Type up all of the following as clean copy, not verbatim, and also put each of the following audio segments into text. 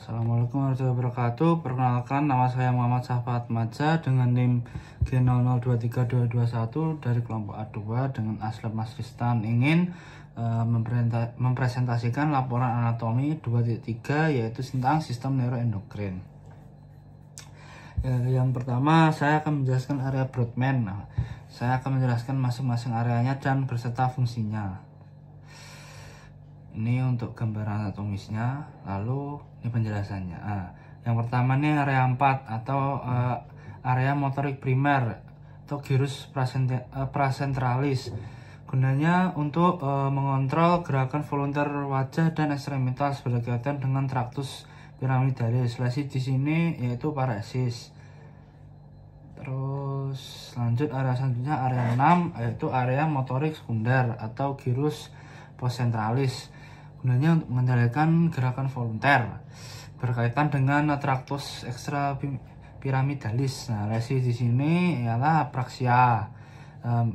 Assalamualaikum warahmatullahi wabarakatuh. Perkenalkan, nama saya Muhammad Syafaat Maja dengan NIM G00232221 dari kelompok A2 dengan Aslab Masristan ingin mempresentasikan laporan anatomi 2.3 yaitu tentang sistem neuroendokrin. Yang pertama, saya akan menjelaskan area Brodmann. Saya akan menjelaskan masing-masing areanya dan beserta fungsinya. Ini untuk gambaran anatomisnya, lalu ini penjelasannya. Yang pertama ini area 4 atau area motorik primer atau gyrus prasentralis. Gunanya untuk mengontrol gerakan volunteer wajah dan ekstremitas berkaitan dengan traktus piramidalis. Lesi di sini yaitu paresis. Terus lanjut area selanjutnya area 6 yaitu area motorik sekunder atau gyrus postcentralis. Gunanya untuk mengendalikan gerakan volunteer berkaitan dengan traktus ekstra piramidalis. Nah, lesi di sini ialah apraksia.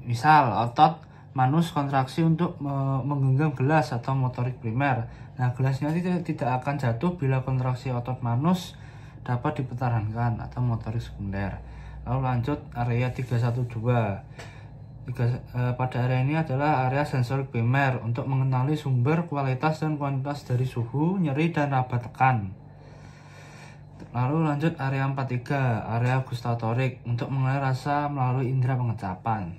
Misal otot manus kontraksi untuk menggenggam gelas atau motorik primer. Nah, gelasnya tidak akan jatuh bila kontraksi otot manus dapat dipertahankan atau motorik sekunder. Lalu lanjut area 312. Pada area ini adalah area sensorik primer untuk mengenali sumber, kualitas, dan kuantitas dari suhu, nyeri, dan raba tekan. Lalu lanjut area 43, area gustatorik untuk mengenali rasa melalui indera pengecapan.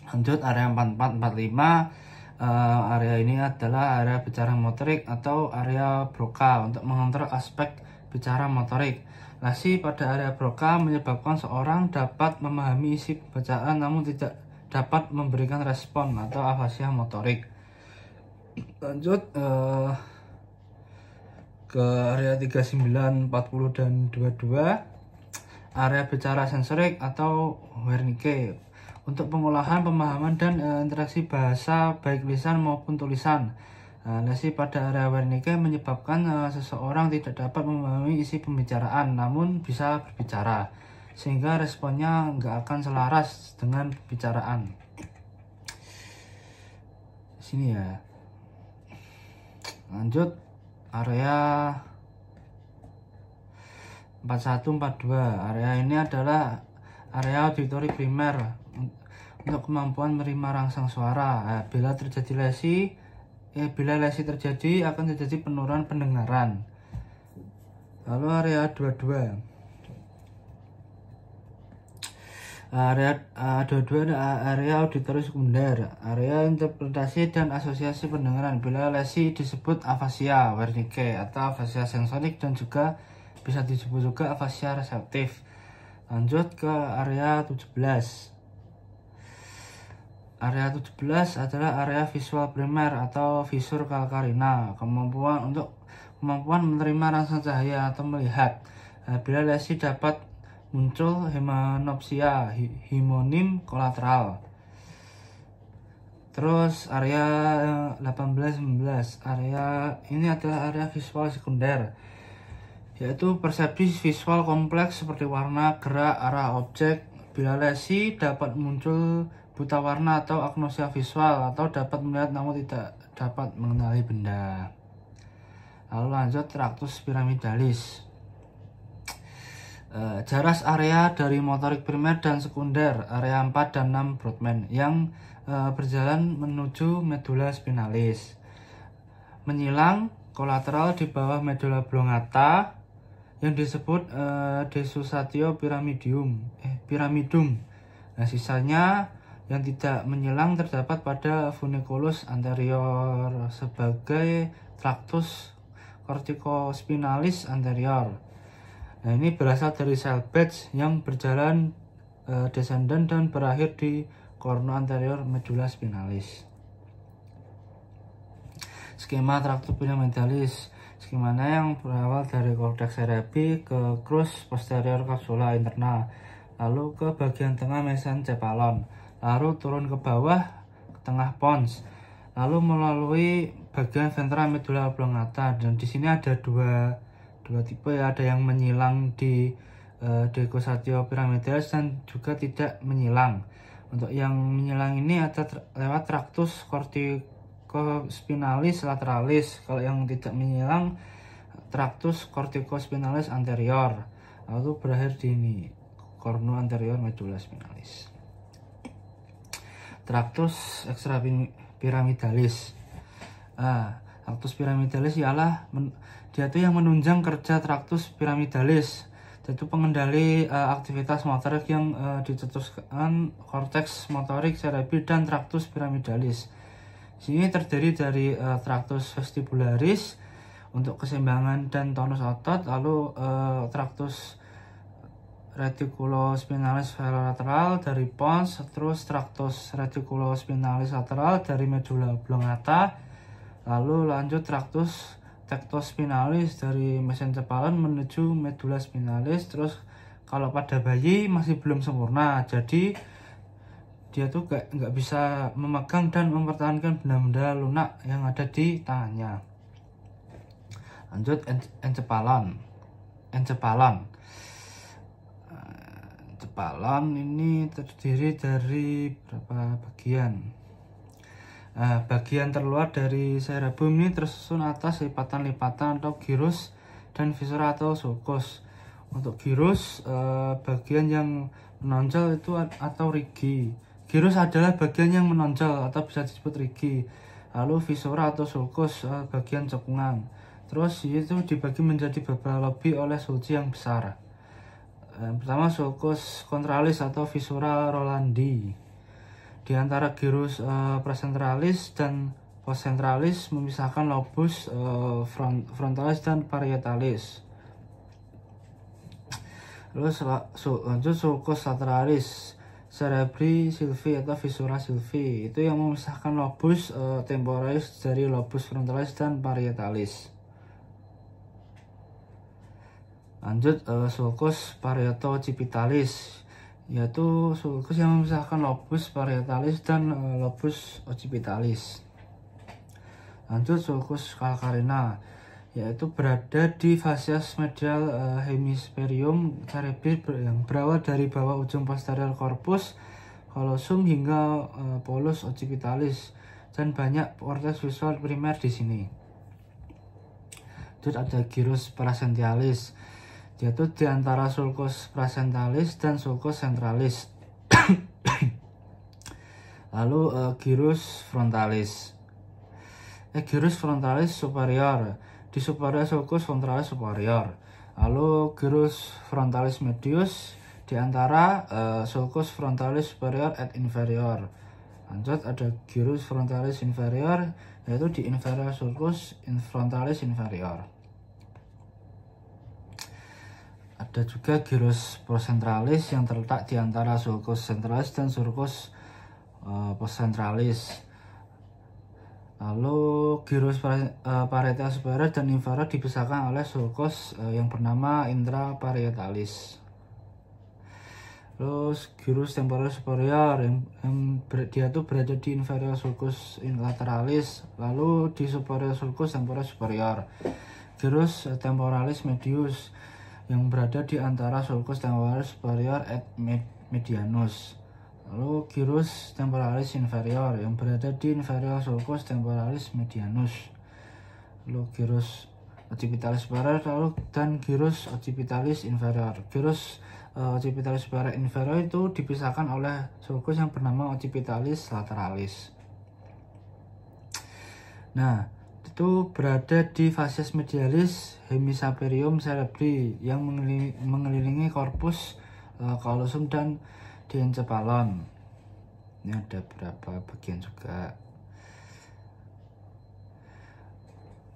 Lanjut area 44-45, area ini adalah area bicara motorik atau area Broca untuk mengontrol aspek bicara motorik. Lesi pada area Broca menyebabkan seorang dapat memahami isi bacaan namun tidak dapat memberikan respon atau afasia motorik. Lanjut ke area 39, 40, dan 22, area bicara sensorik atau Wernicke untuk pengolahan, pemahaman, dan interaksi bahasa baik lisan maupun tulisan. Lesi pada area Wernicke menyebabkan seseorang tidak dapat memahami isi pembicaraan namun bisa berbicara sehingga responnya nggak akan selaras dengan pembicaraan. Sini ya. Lanjut area 41-42. Area ini adalah area auditori primer untuk kemampuan menerima rangsang suara. Bila lesi terjadi akan terjadi penurunan pendengaran. Lalu area 22. Area 22 adalah area auditori sekunder, area interpretasi dan asosiasi pendengaran. Bila lesi disebut afasia Wernicke atau afasia sensorik dan juga bisa disebut juga afasia reseptif. Lanjut ke area 17. Area 17 adalah area visual primer atau visur calcarina, kemampuan menerima rangsang cahaya atau melihat. Bila lesi dapat muncul hemanopsia, himonim kolateral. Terus area 18-19, area ini adalah area visual sekunder, yaitu persepsi visual kompleks seperti warna, gerak, arah objek. Bila lesi dapat muncul buta warna atau agnosia visual atau dapat melihat namun tidak dapat mengenali benda. Lalu lanjut traktus piramidalis. Jarak area dari motorik primer dan sekunder area 4 dan 6 Brodmann yang berjalan menuju medula spinalis. Menyilang kolateral di bawah medula oblongata yang disebut desusatio pyramidum. Nah, sisanya yang tidak menyilang terdapat pada funiculus anterior sebagai traktus corticospinalis anterior. Nah, ini berasal dari sel batch yang berjalan descendant dan berakhir di cornu anterior medulla spinalis. Skema traktus piramidalis. Skemanya yang berawal dari cortex cerebri ke crus posterior capsula interna, lalu ke bagian tengah mesencephalon, lalu turun ke bawah ke tengah pons, lalu melalui bagian ventral medulla oblongata. Dan di sini ada dua tipe ya, ada yang menyilang di decussatio piramidalis dan juga tidak menyilang. Untuk yang menyilang ini ada lewat traktus corticospinalis lateralis. Kalau yang tidak menyilang tractus corticospinalis anterior, lalu berakhir di ini cornu anterior medulla spinalis. Tractus extrapyramidalis. Tractus pyramidalis ialah dia itu yang menunjang kerja tractus pyramidalis, yaitu pengendali aktivitas motorik yang dicetuskan korteks motorik cerebri dan tractus pyramidalis. Sini terdiri dari tractus vestibularis untuk keseimbangan dan tonus otot, lalu tractus reticulospinalis lateral dari pons, terus tractus reticulospinalis lateral dari medulla oblongata, lalu lanjut tractus tectospinalis dari mesencephalon menuju medulla spinalis. Terus kalau pada bayi masih belum sempurna, jadi dia tuh nggak bisa memegang dan mempertahankan benda-benda lunak yang ada di tangannya. Lanjut encephalon. Encephalon ini terdiri dari berapa bagian? Bagian terluar dari cerebrum ini tersusun atas lipatan-lipatan atau gyrus dan viscera atau sulcus. Untuk gyrus bagian yang menonjol itu atau rigi. Gyrus adalah bagian yang menonjol atau bisa disebut rigi. Lalu viscera atau sulcus bagian cekungan. Terus itu dibagi menjadi beberapa lobi oleh sulci yang besar. Pertama sulcus contralis atau viscera rolandi. Di antara gyrus pracentralis dan postcentralis memisahkan lobus frontalis dan parietalis. Terus lanjut sulcus lateralis cerebri sylvi atau viscera sylvi, itu yang memisahkan lobus temporalis dari lobus frontalis dan parietalis. Lanjut sulcus parieto-occipitalis, yaitu sulcus yang memisahkan lobus parietalis dan lobus occipitalis. Lanjut sulcus calcarina, yaitu berada di fasias medial hemispherium cerebri yang berawal dari bawah ujung posterior corpus callosum hingga polus occipitalis, dan banyak korteks visual primer di sini. Lanjut ada gyrus placentalis, yaitu di antara sulcus placentalis dan sulcus centralis. Lalu gyrus frontalis. Gyrus frontalis superior, di superior sulcus frontalis superior. Lalu gyrus frontalis medius di antara sulcus frontalis superior et inferior. Lanjut ada gyrus frontalis inferior, yaitu di inferior sulcus frontalis inferior. Ada juga gyrus procentralis yang terletak di antara sulcus centralis dan sulcus postcentralis. Lalu gyrus parietal superior dan inferior dipisahkan oleh sulcus yang bernama intraparietalis. Terus gyrus temporalis superior yang dia tuh berada di inferior sulcus lateralis, lalu di superior sulcus temporalis superior. Gyrus temporalis medius yang berada di antara sulcus temporalis superior et medianus. Lalu gyrus temporalis inferior yang berada di inferior sulcus temporalis medianus. Lalu gyrus occipitalis superior dan gyrus occipitalis inferior. Gyrus occipitalis superior inferior itu dipisahkan oleh sulcus yang bernama occipitalis lateralis. Nah, itu berada di fasias medialis hemispherium cerebri yang mengelilingi korpus callosum dan diencephalon. Ini ada beberapa bagian juga.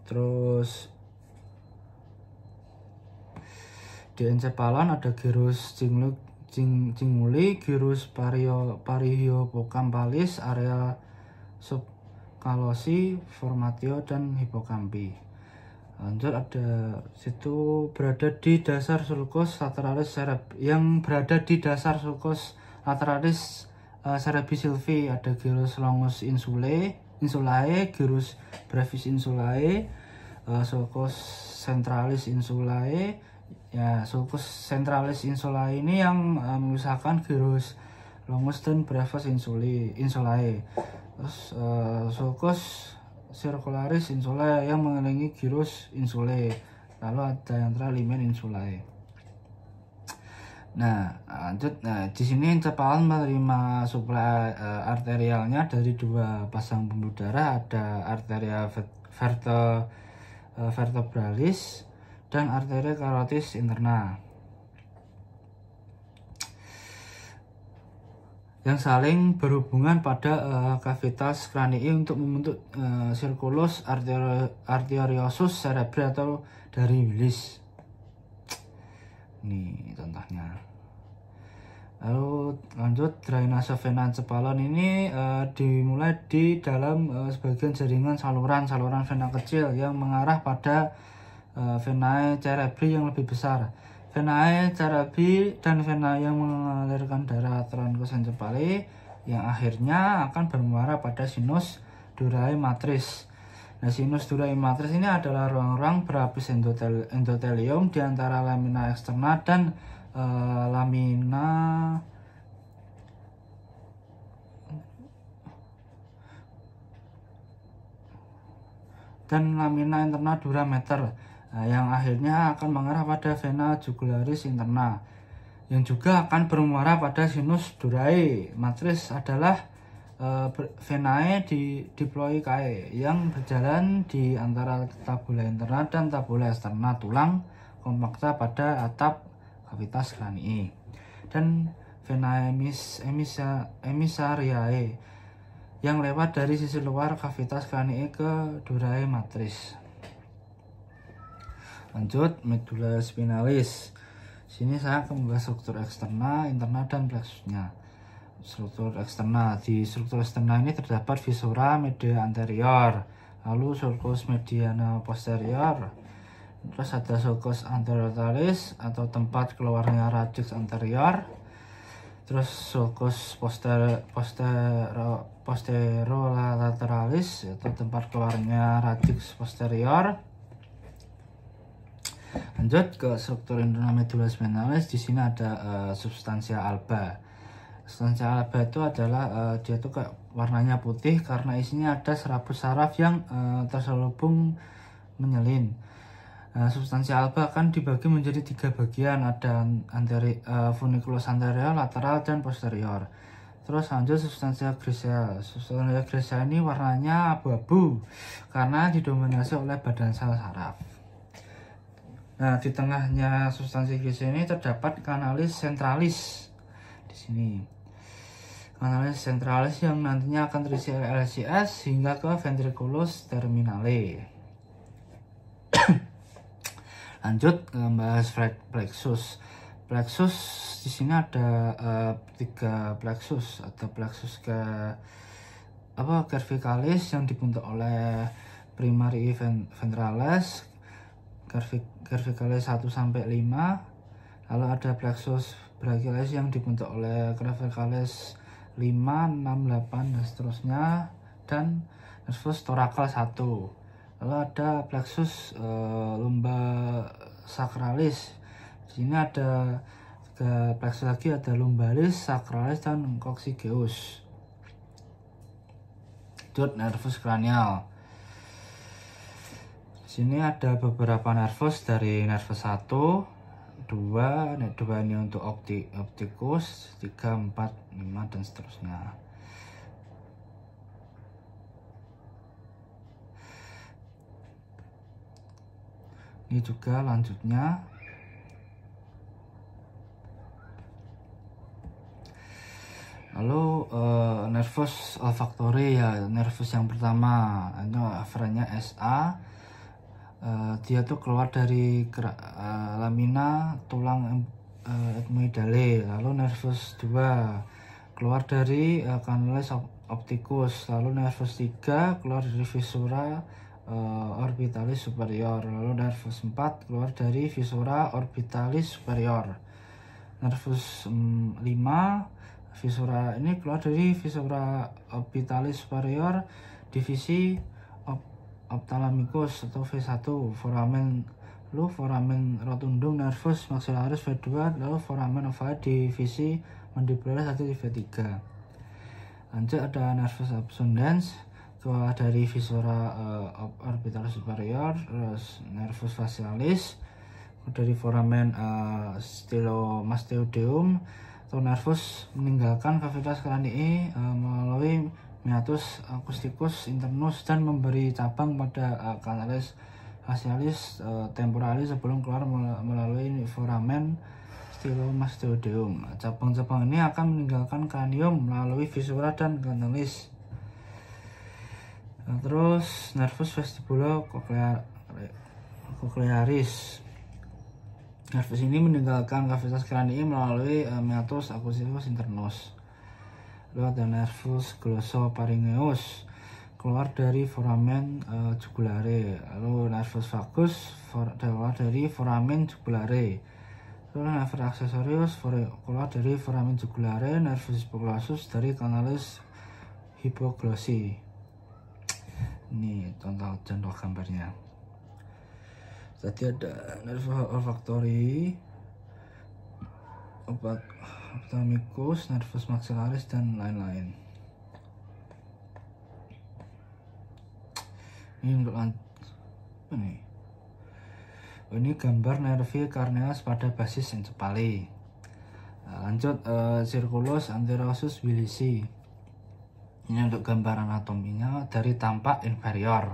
Terus diencephalon ada gyrus cinguli, gyrus parihiopocampalis, area subkalosi, formatio, dan hipokampi. Lanjut ada situ berada di dasar sulcus lateralis yang berada di dasar sulcus lateralis cerebri sylvi. Ada gyrus longus insulae, gyrus brevis insulae, sulcus centralis insulae. Ya, sulcus centralis insulae ini yang memisahkan gyrus longus dan brevis insulae. Terus sulcus circularis insulae yang mengelilingi gyrus insulae. lalu ada yang limen insulae. Nah, lanjut. Nah, di sini cepalan menerima suplai arterialnya dari dua pasang pembuluh darah, ada arteria vertebralis dan arteria carotis interna, yang saling berhubungan pada kavitas kranii untuk membentuk circulus arteriosus cerebri atau dari Willis. Ini contohnya. Lalu lanjut, drainase vena cepalon ini dimulai di dalam sebagian jaringan saluran vena kecil yang mengarah pada venae cerebri yang lebih besar. Venae cerebri dan vena yang mengalirkan darah truncus encephalii yang akhirnya akan bermuara pada sinus durae matris. Nah, sinus durae matris ini adalah ruang-ruang berlapis endotelium di antara lamina eksterna dan lamina interna dura meter, yang akhirnya akan mengarah pada vena jugularis interna, yang juga akan bermuara pada sinus durae matris adalah venae diploicae yang berjalan di antara tabula interna dan tabula eksterna tulang kompakta pada atap kavitas kranii, dan venae emissariae yang lewat dari sisi luar kavitas kranii ke durae matris. Lanjut, medulla spinalis. Sini saya akan membahas struktur eksterna, interna, dan plexusnya. Struktur eksterna. Di struktur eksterna ini terdapat viscera media anterior, lalu sulcus mediana posterior, terus ada sulcus anterolateris atau tempat keluarnya radix anterior, terus sulcus posterolalateralis atau tempat keluarnya radix posterior. Lanjut ke struktur interna medulla spinalis. Di sini ada substansia alba. Substansia alba itu adalah dia tuh kayak warnanya putih karena isinya ada serabut saraf yang terselubung menyelin. Substansia alba akan dibagi menjadi 3 bagian, ada funiculus anterior, lateral, dan posterior. Terus lanjut substansia grisea. Substansia grisea ini warnanya abu-abu karena didominasi oleh badan sel saraf. Nah, di tengahnya substansi grisea ini terdapat canalis centralis. Di sini canalis centralis yang nantinya akan terisi LCS hingga ke ventriculus terminale. Lanjut membahas plexus. Plexus di sini ada 3 plexus. Ada plexus cervicalis yang dibentuk oleh primary ventralis, cervicalis 1 sampai 5. Lalu ada plexus brachialis yang dibentuk oleh cervicalis 5, 6, 8 dan seterusnya, dan nervus thoracal 1. Lalu ada plexus lumbosacralis. Di sini ada 3 plexus lagi, ada lumbalis, sacralis, dan coccygeus. Lanjut, nervus cranial. Di sini ada beberapa nervus dari nervus 1, 2 ini untuk opticus, 3, 4, 5 dan seterusnya. Ini juga lanjutnya. Lalu nervus olfactory, ya, nervus yang pertama itu aferenya SA. Dia tuh keluar dari lamina tulang ethmoidale. Lalu nervus 2 keluar dari canalis opticus. Lalu nervus 3 keluar dari viscera orbitalis superior. Lalu nervus 4 keluar dari viscera orbitalis superior. Nervus 5 viscera ini keluar dari viscera orbitalis superior divisi ophthalmicus atau V1, foramen rotundum nervus maxillaris V2, lalu foramen ovale divisi mandibularis atau V3. Lanjut ada nervus abscondens keluar dari viscera orbital superior, terus nervus facialis dari foramen stylomastoideum atau nervus meninggalkan cavitas cranii melalui meatus acousticus internus dan memberi cabang pada canalis facialis temporalis sebelum keluar melalui foramen stylomastoideum. Cabang-cabang ini akan meninggalkan kranium melalui viscera dan canalis. Terus nervus vestibulo-cochlearis. Nervus ini meninggalkan cavitas cranii melalui meatus acousticus internus. Lalu ada nervus glossopharyngeus keluar dari foramen jugulare. Lalu nervus vagus keluar dari foramen jugulare. Lalu nervus accessorius keluar dari foramen jugulare. Nervus hypoglossum dari canalis hypoglossi. Ini contoh gambarnya. Tadi ada nervus olfactory, ophthalmicus, nervus maxillaris dan lain-lain. Ini untuk ini gambar nervi carneus pada basis encepali. Lanjut circulus anterosus wilisi. Ini untuk gambar anatominya dari tampak inferior.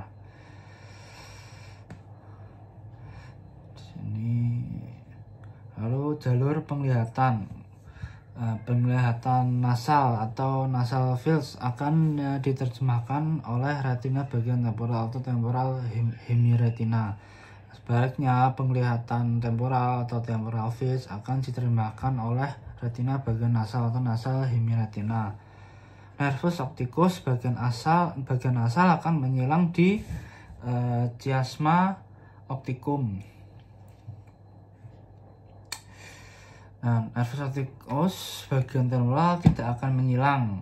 Di sini. Lalu jalur penglihatan. Penglihatan nasal atau nasal fields akan diterjemahkan oleh retina bagian temporal atau temporal hemiretina. Sebaliknya, penglihatan temporal atau temporal fields akan diterjemahkan oleh retina bagian nasal atau nasal hemiretina. Nervus opticus bagian nasal akan menyilang di chiasma opticum. Nah, nervus opticus bagian temporal tidak akan menyilang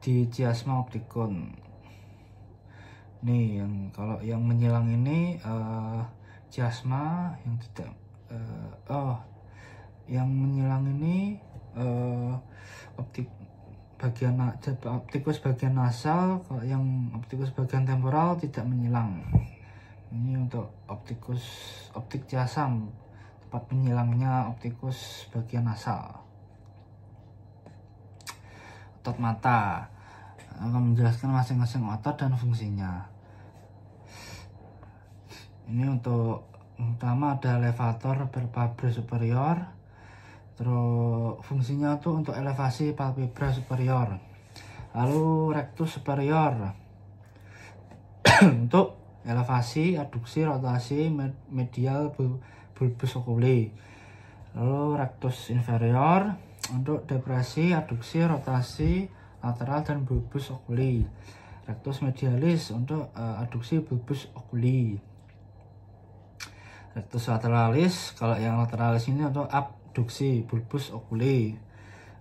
di chiasma opticum. Nih, kalau yang menyilang ini chiasma, yang tidak yang menyilang ini optikus bagian nasal. Kalau yang optikus bagian temporal tidak menyilang. Ini untuk optik chiasm, tempat menyilangnya optikus bagian nasal. Otot mata akan menjelaskan masing-masing otot dan fungsinya. Ini untuk pertama ada elevator palpebra superior. Terus fungsinya tuh untuk elevasi palpebra superior. Lalu rectus superior untuk elevasi, adduksi, rotasi medial bulbus oculi. Lalu rectus inferior untuk depresi, adduksi, rotasi lateral dan bulbus oculi. Rectus medialis untuk adduksi bulbus oculi. Rectus lateralis, kalau yang lateralis ini untuk abduksi bulbus oculi.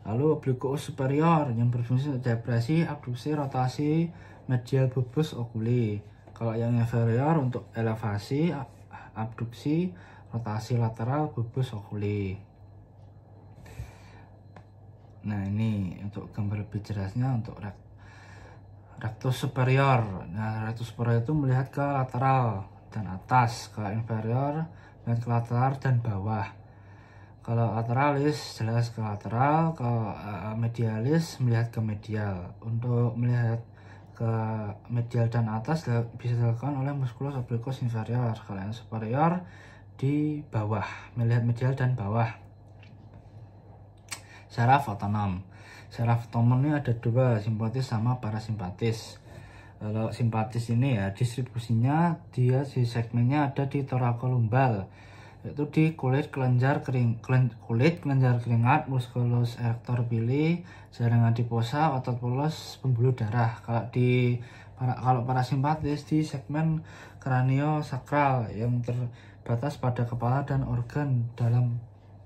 Lalu obliquus superior yang berfungsi untuk depresi, abduksi, rotasi medial bulbus oculi. Kalau yang inferior untuk elevasi, abduksi, rotasi lateral bulbus oculi. Nah, ini untuk gambar lebih jelasnya untuk rectus superior. Nah, rectus superior itu melihat ke lateral dan atas. Kalau inferior melihat ke lateral dan bawah. Kalau lateralis jelas ke lateral. Kalau medialis melihat ke medial. Untuk melihat ke medial dan atas bisa dilakukan oleh musculus obliquus inferior. Kalau yang superior di bawah, melihat medial dan bawah. Saraf otonom. Saraf otonom ini ada dua, simpatis sama parasimpatis. Kalau simpatis ini ya distribusinya dia di segmennya ada di thoracolumbar, yaitu di kulit kelenjar keringat, musculus erector pili, jaringan adiposa, otot polos, pembuluh darah. Kalau parasimpatis di segmen kraniosakral yang terbatas pada kepala dan organ dalam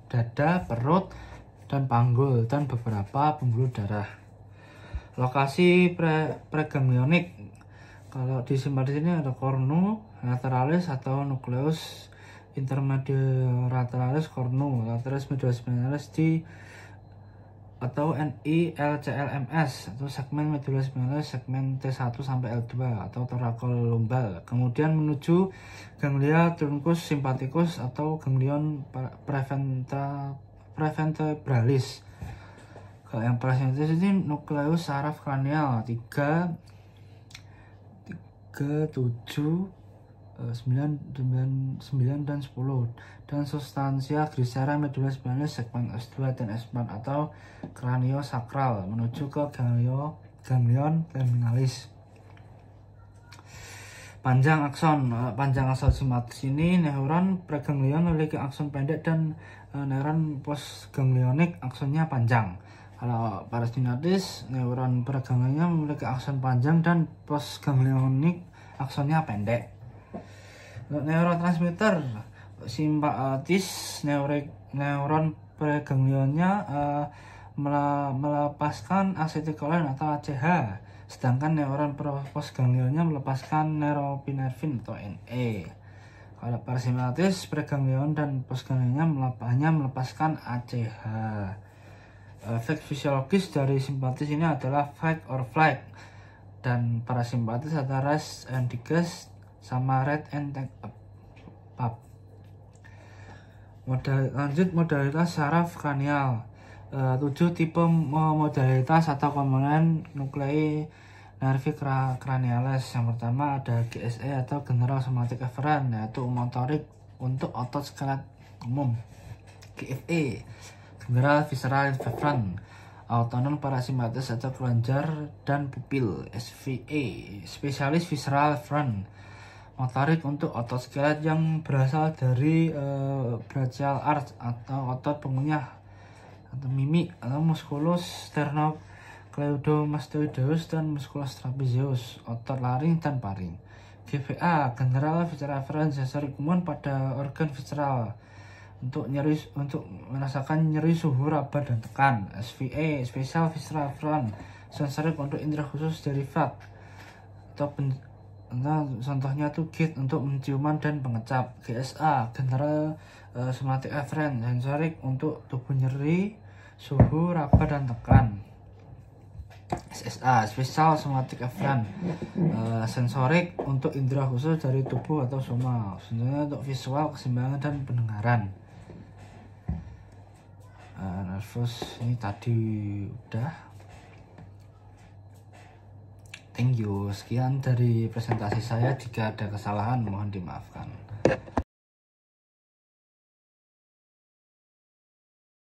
dada, perut, dan panggul, dan beberapa pembuluh darah. Lokasi preganglionik. Kalau di simpatis ini ada cornu lateralis atau nucleus intermediolaterales cornu lateralis mediospinalis di atau NILCLMS atau segmen medula spinalis segmen T1 sampai L2 atau thoracal lumbal. Kemudian menuju ganglia truncus sympathicus atau ganglion preventralis. Kalau yang parasintesis ini nukleus saraf kranial 3, 7, 9 dan 10 dan substansia grisera medula spinalis segmen S2 dan S4 atau craniosacral menuju ke ganglion terminalis. Panjang akson simpatis ini neuron preganglion memiliki akson pendek dan neuron postganglionik aksonnya panjang. Kalau parasintesis neuron preganglionnya memiliki akson panjang dan postganglionik aksonnya pendek. Neurotransmitter simpatis neuron preganglionnya melepaskan asetilkolin atau ACH, sedangkan neuron postganglionnya melepaskan neuropinervin atau NE. Kalau parasimpatis preganglion dan postganglionnya hanya melepaskan ACH. Efek fisiologis dari simpatis ini adalah fight or flight, dan parasimpatis adalah rest and digest sama red and take up. Modalitas saraf kranial. 7 tipe modalitas atau komponen nuklei nervi cranialis. Yang pertama ada GSE atau general somatic efferent, yaitu motorik untuk otot skelet umum. GFE general visceral efferent, autonom parasimpatis atau kelenjar dan pupil. SVA spesialis visceral efferent, motorik untuk otot skelet yang berasal dari brachial arch atau otot pengunyah atau mimik, atau musculus sternocleidomastoideus dan musculus trapezius, otot laring dan paring. GVA general visceral efferent, sensorik umum pada organ visceral untuk merasakan nyeri, suhu, raba dan tekan. SVA special visceral efferent, sensorik untuk indera khusus derivat atau contohnya tuh git untuk penciuman dan pengecap. GSA general somatic efferent, sensorik untuk tubuh nyeri, suhu, raba dan tekan. SSA special somatic efferent, sensorik untuk indera khusus dari tubuh atau soma, contohnya untuk visual, keseimbangan dan pendengaran. Nervous ini tadi udah. Thank you. Sekian dari presentasi saya. Jika ada kesalahan mohon dimaafkan.